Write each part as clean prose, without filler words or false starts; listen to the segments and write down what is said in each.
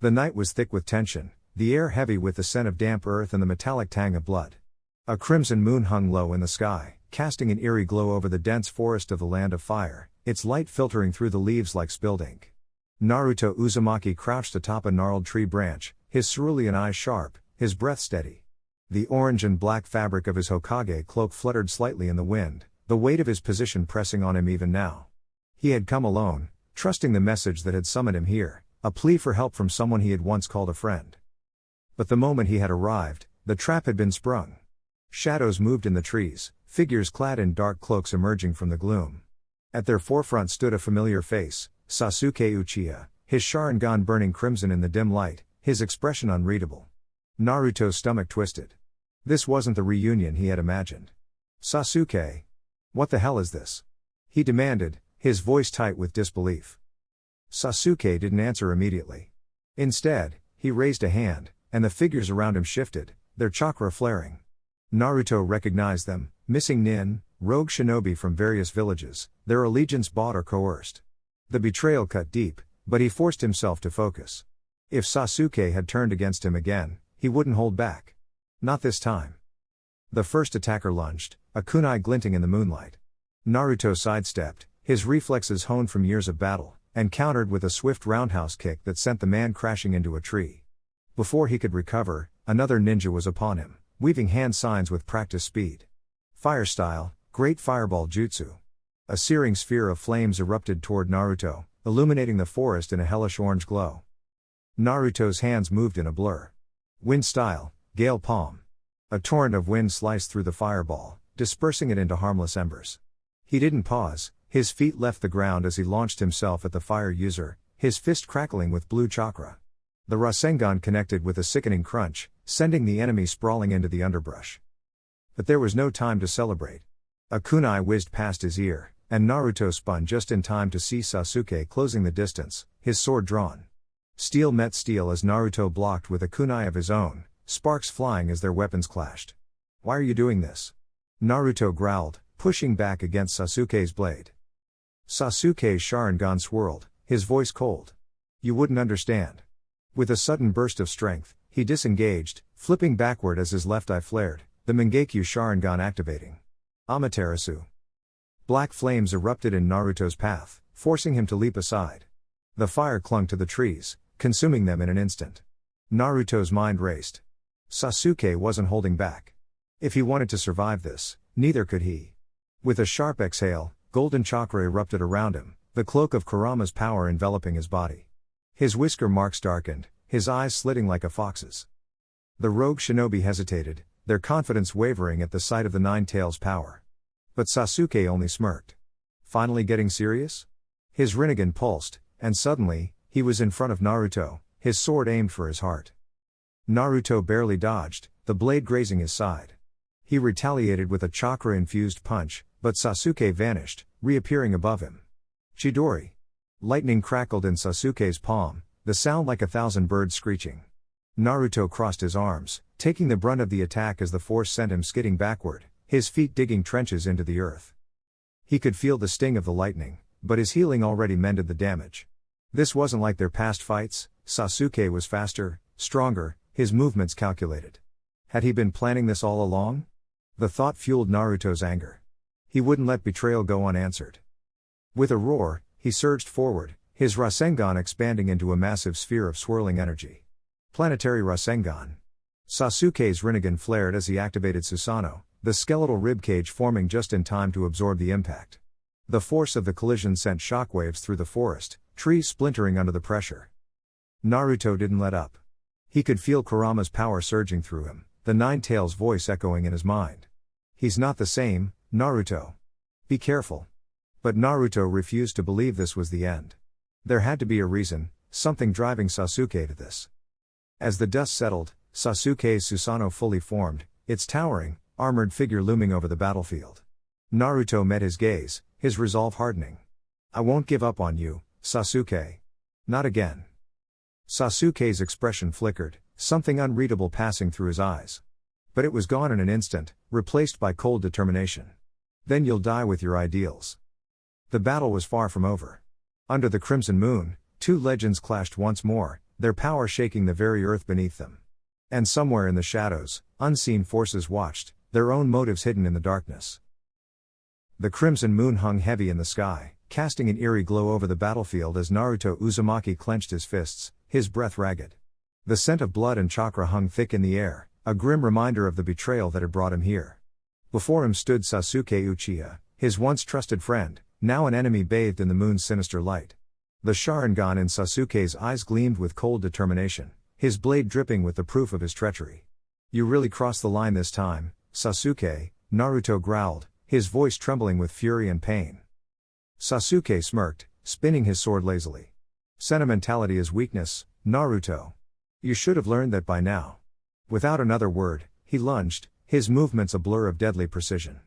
The night was thick with tension, the air heavy with the scent of damp earth and the metallic tang of blood. A crimson moon hung low in the sky, casting an eerie glow over the dense forest of the Land of Fire, its light filtering through the leaves like spilled ink. Naruto Uzumaki crouched atop a gnarled tree branch, his cerulean eyes sharp, his breath steady. The orange and black fabric of his Hokage cloak fluttered slightly in the wind, the weight of his position pressing on him even now. He had come alone, trusting the message that had summoned him here, a plea for help from someone he had once called a friend. But the moment he had arrived, the trap had been sprung. Shadows moved in the trees, figures clad in dark cloaks emerging from the gloom. At their forefront stood a familiar face, Sasuke Uchiha, his Sharingan burning crimson in the dim light, his expression unreadable. Naruto's stomach twisted. This wasn't the reunion he had imagined. Sasuke? What the hell is this? He demanded, his voice tight with disbelief. Sasuke didn't answer immediately. Instead, he raised a hand, and the figures around him shifted, their chakra flaring. Naruto recognized them, missing nin, rogue shinobi from various villages, their allegiance bought or coerced. The betrayal cut deep, but he forced himself to focus. If Sasuke had turned against him again, he wouldn't hold back. Not this time. The first attacker lunged, a kunai glinting in the moonlight. Naruto sidestepped, his reflexes honed from years of battle, and countered with a swift roundhouse kick that sent the man crashing into a tree. Before he could recover, another ninja was upon him, weaving hand signs with practiced speed. Fire style, Great Fireball Jutsu. A searing sphere of flames erupted toward Naruto, illuminating the forest in a hellish orange glow. Naruto's hands moved in a blur. Wind style, Gale Palm. A torrent of wind sliced through the fireball, dispersing it into harmless embers. He didn't pause, his feet left the ground as he launched himself at the fire user, his fist crackling with blue chakra. The Rasengan connected with a sickening crunch, sending the enemy sprawling into the underbrush. But there was no time to celebrate. A kunai whizzed past his ear, and Naruto spun just in time to see Sasuke closing the distance, his sword drawn. Steel met steel as Naruto blocked with a kunai of his own, sparks flying as their weapons clashed. "Why are you doing this?" Naruto growled, pushing back against Sasuke's blade. Sasuke's Sharingan swirled, his voice cold. "You wouldn't understand." With a sudden burst of strength, he disengaged, flipping backward as his left eye flared, the Mangekyo Sharingan activating. Amaterasu. Black flames erupted in Naruto's path, forcing him to leap aside. The fire clung to the trees, consuming them in an instant. Naruto's mind raced. Sasuke wasn't holding back. If he wanted to survive this, neither could he. With a sharp exhale, golden chakra erupted around him, the cloak of Kurama's power enveloping his body. His whisker marks darkened, his eyes slitting like a fox's. The rogue shinobi hesitated, their confidence wavering at the sight of the Nine Tails' power. But Sasuke only smirked. Finally getting serious? His Rinnegan pulsed, and suddenly, he was in front of Naruto, his sword aimed for his heart. Naruto barely dodged, the blade grazing his side. He retaliated with a chakra-infused punch, but Sasuke vanished, reappearing above him. Chidori. Lightning crackled in Sasuke's palm, the sound like 1,000 birds screeching. Naruto crossed his arms, taking the brunt of the attack as the force sent him skidding backward, his feet digging trenches into the earth. He could feel the sting of the lightning, but his healing already mended the damage. This wasn't like their past fights. Sasuke was faster, stronger, his movements calculated. Had he been planning this all along? The thought fueled Naruto's anger. He wouldn't let betrayal go unanswered. With a roar, he surged forward, his Rasengan expanding into a massive sphere of swirling energy. Planetary Rasengan. Sasuke's Rinnegan flared as he activated Susanoo, the skeletal ribcage forming just in time to absorb the impact. The force of the collision sent shockwaves through the forest, trees splintering under the pressure. Naruto didn't let up. He could feel Kurama's power surging through him, the Nine Tails' voice echoing in his mind. "He's not the same, Naruto. Be careful." But Naruto refused to believe this was the end. There had to be a reason, something driving Sasuke to this. As the dust settled, Sasuke's Susanoo fully formed, its towering, armored figure looming over the battlefield. Naruto met his gaze, his resolve hardening. "I won't give up on you, Sasuke. Not again." Sasuke's expression flickered, something unreadable passing through his eyes. But it was gone in an instant, replaced by cold determination. "Then you'll die with your ideals." The battle was far from over. Under the crimson moon, two legends clashed once more, their power shaking the very earth beneath them. And somewhere in the shadows, unseen forces watched, their own motives hidden in the darkness. The crimson moon hung heavy in the sky, casting an eerie glow over the battlefield as Naruto Uzumaki clenched his fists, his breath ragged. The scent of blood and chakra hung thick in the air, a grim reminder of the betrayal that had brought him here. Before him stood Sasuke Uchiha, his once trusted friend, now an enemy bathed in the moon's sinister light. The Sharingan in Sasuke's eyes gleamed with cold determination, his blade dripping with the proof of his treachery. "You really crossed the line this time, Sasuke," Naruto growled, his voice trembling with fury and pain. Sasuke smirked, spinning his sword lazily. "Sentimentality is weakness, Naruto. You should have learned that by now." Without another word, he lunged, his movements a blur of deadly precision.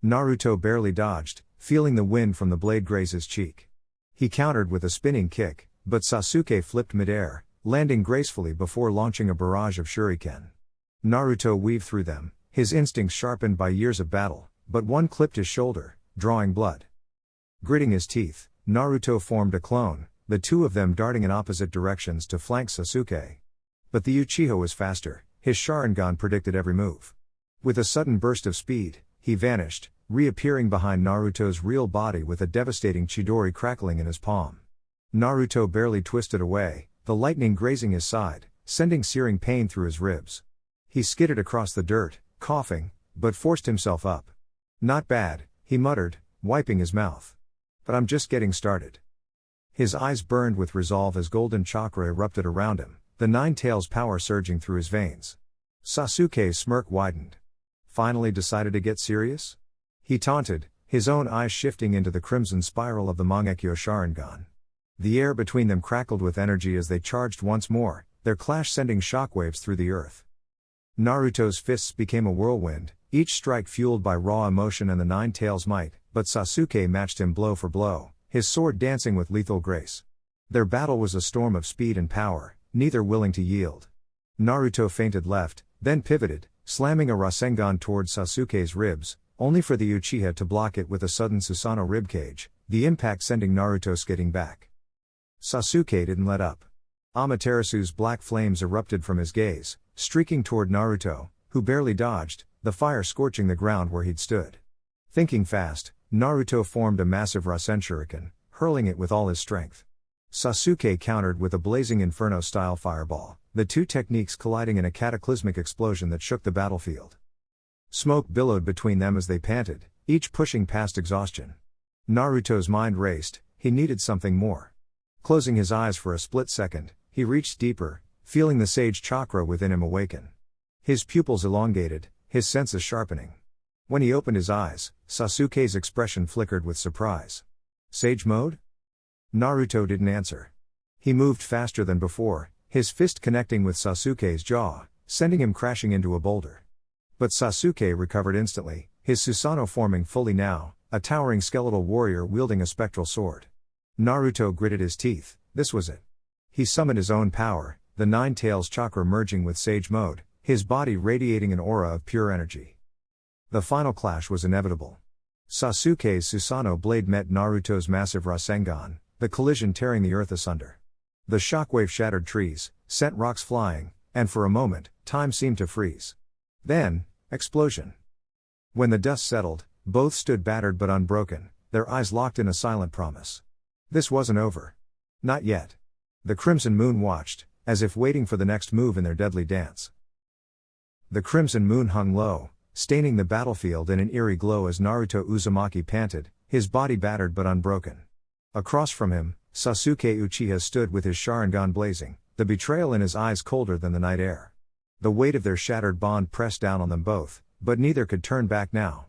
Naruto barely dodged, feeling the wind from the blade graze his cheek. He countered with a spinning kick, but Sasuke flipped midair, landing gracefully before launching a barrage of shuriken. Naruto weaved through them, his instincts sharpened by years of battle, but one clipped his shoulder, drawing blood. Gritting his teeth, Naruto formed a clone, the two of them darting in opposite directions to flank Sasuke. But the Uchiha was faster, his Sharingan predicted every move. With a sudden burst of speed, he vanished, reappearing behind Naruto's real body with a devastating Chidori crackling in his palm. Naruto barely twisted away, the lightning grazing his side, sending searing pain through his ribs. He skidded across the dirt, coughing, but forced himself up. "Not bad," he muttered, wiping his mouth. "But I'm just getting started." His eyes burned with resolve as golden chakra erupted around him, the nine tails power surging through his veins. Sasuke's smirk widened. "Finally decided to get serious?" he taunted, his own eyes shifting into the crimson spiral of the Mangekyo Sharingan. The air between them crackled with energy as they charged once more, their clash sending shockwaves through the earth. Naruto's fists became a whirlwind, each strike fueled by raw emotion and the nine tails' might, but Sasuke matched him blow for blow, his sword dancing with lethal grace. Their battle was a storm of speed and power, neither willing to yield. Naruto feinted left, then pivoted, slamming a Rasengan towards Sasuke's ribs, only for the Uchiha to block it with a sudden Susanoo ribcage, the impact sending Naruto skidding back. Sasuke didn't let up. Amaterasu's black flames erupted from his gaze, streaking toward Naruto, who barely dodged, the fire scorching the ground where he'd stood. Thinking fast, Naruto formed a massive Rasen Shuriken, hurling it with all his strength. Sasuke countered with a blazing inferno-style fireball, the two techniques colliding in a cataclysmic explosion that shook the battlefield. Smoke billowed between them as they panted, each pushing past exhaustion. Naruto's mind raced, he needed something more. Closing his eyes for a split second, he reached deeper, feeling the sage chakra within him awaken. His pupils elongated, his senses sharpening. When he opened his eyes, Sasuke's expression flickered with surprise. "Sage mode?" Naruto didn't answer. He moved faster than before, his fist connecting with Sasuke's jaw, sending him crashing into a boulder. But Sasuke recovered instantly, his Susanoo forming fully now, a towering skeletal warrior wielding a spectral sword. Naruto gritted his teeth, this was it. He summoned his own power, the nine tails chakra merging with sage mode, his body radiating an aura of pure energy. The final clash was inevitable. Sasuke's Susanoo blade met Naruto's massive Rasengan, the collision tearing the earth asunder. The shockwave shattered trees, sent rocks flying, and for a moment, time seemed to freeze. Then, explosion. When the dust settled, both stood battered but unbroken, their eyes locked in a silent promise. This wasn't over. Not yet. The crimson moon watched, as if waiting for the next move in their deadly dance. The crimson moon hung low, staining the battlefield in an eerie glow as Naruto Uzumaki panted, his body battered but unbroken. Across from him, Sasuke Uchiha stood with his Sharingan blazing, the betrayal in his eyes colder than the night air. The weight of their shattered bond pressed down on them both, but neither could turn back now.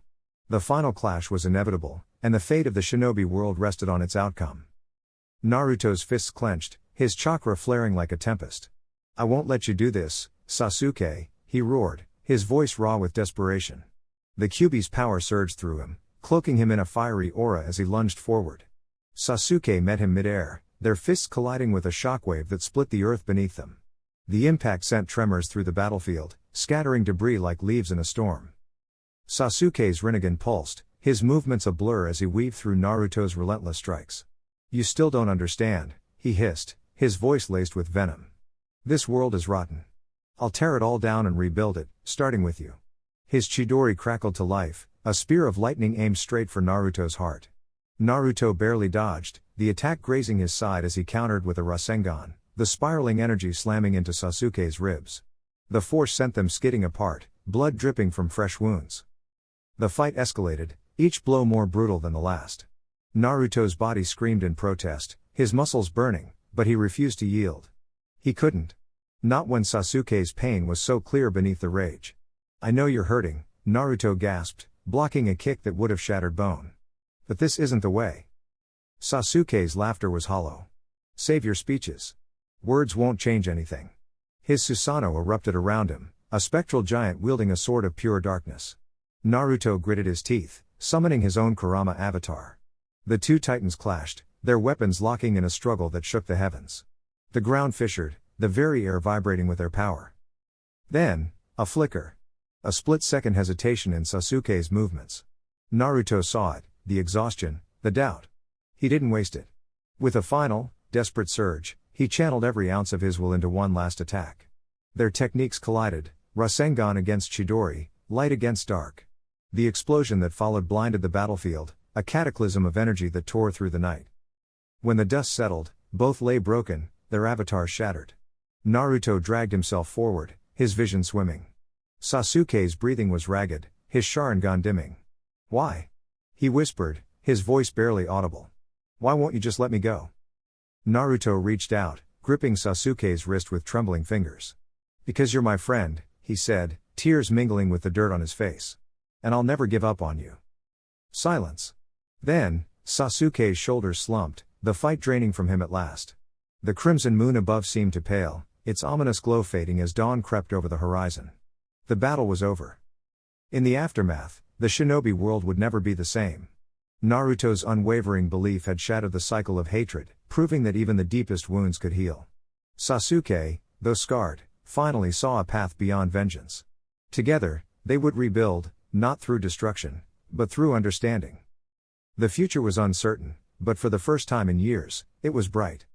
The final clash was inevitable, and the fate of the shinobi world rested on its outcome. Naruto's fists clenched, his chakra flaring like a tempest. "I won't let you do this, Sasuke," he roared, his voice raw with desperation. The Kyuubi's power surged through him, cloaking him in a fiery aura as he lunged forward. Sasuke met him midair, their fists colliding with a shockwave that split the earth beneath them. The impact sent tremors through the battlefield, scattering debris like leaves in a storm. Sasuke's Rinnegan pulsed, his movements a blur as he weaved through Naruto's relentless strikes. "You still don't understand," he hissed, his voice laced with venom. This world is rotten. I'll tear it all down and rebuild it, starting with you. His Chidori crackled to life, a spear of lightning aimed straight for Naruto's heart. Naruto barely dodged, the attack grazing his side as he countered with a Rasengan, the spiraling energy slamming into Sasuke's ribs. The force sent them skidding apart, blood dripping from fresh wounds. The fight escalated, each blow more brutal than the last. Naruto's body screamed in protest, his muscles burning, but he refused to yield. He couldn't. Not when Sasuke's pain was so clear beneath the rage. I know you're hurting, Naruto gasped, blocking a kick that would have shattered bone. But this isn't the way. Sasuke's laughter was hollow. Save your speeches. Words won't change anything. His Susanoo erupted around him, a spectral giant wielding a sword of pure darkness. Naruto gritted his teeth, summoning his own Kurama avatar. The two titans clashed, their weapons locking in a struggle that shook the heavens. The ground fissured, the very air vibrating with their power. Then, a flicker. A split-second hesitation in Sasuke's movements. Naruto saw it, the exhaustion, the doubt. He didn't waste it. With a final, desperate surge, he channeled every ounce of his will into one last attack. Their techniques collided, Rasengan against Chidori, light against dark. The explosion that followed blinded the battlefield, a cataclysm of energy that tore through the night. When the dust settled, both lay broken, their avatars shattered. Naruto dragged himself forward, his vision swimming. Sasuke's breathing was ragged, his Sharingan dimming. Why? He whispered, his voice barely audible. Why won't you just let me go? Naruto reached out, gripping Sasuke's wrist with trembling fingers. Because you're my friend, he said, tears mingling with the dirt on his face. And I'll never give up on you. Silence. Then, Sasuke's shoulders slumped, the fight draining from him at last. The crimson moon above seemed to pale, its ominous glow fading as dawn crept over the horizon. The battle was over. In the aftermath, the shinobi world would never be the same. Naruto's unwavering belief had shattered the cycle of hatred, proving that even the deepest wounds could heal. Sasuke, though scarred, finally saw a path beyond vengeance. Together, they would rebuild, not through destruction, but through understanding. The future was uncertain, but for the first time in years, it was bright.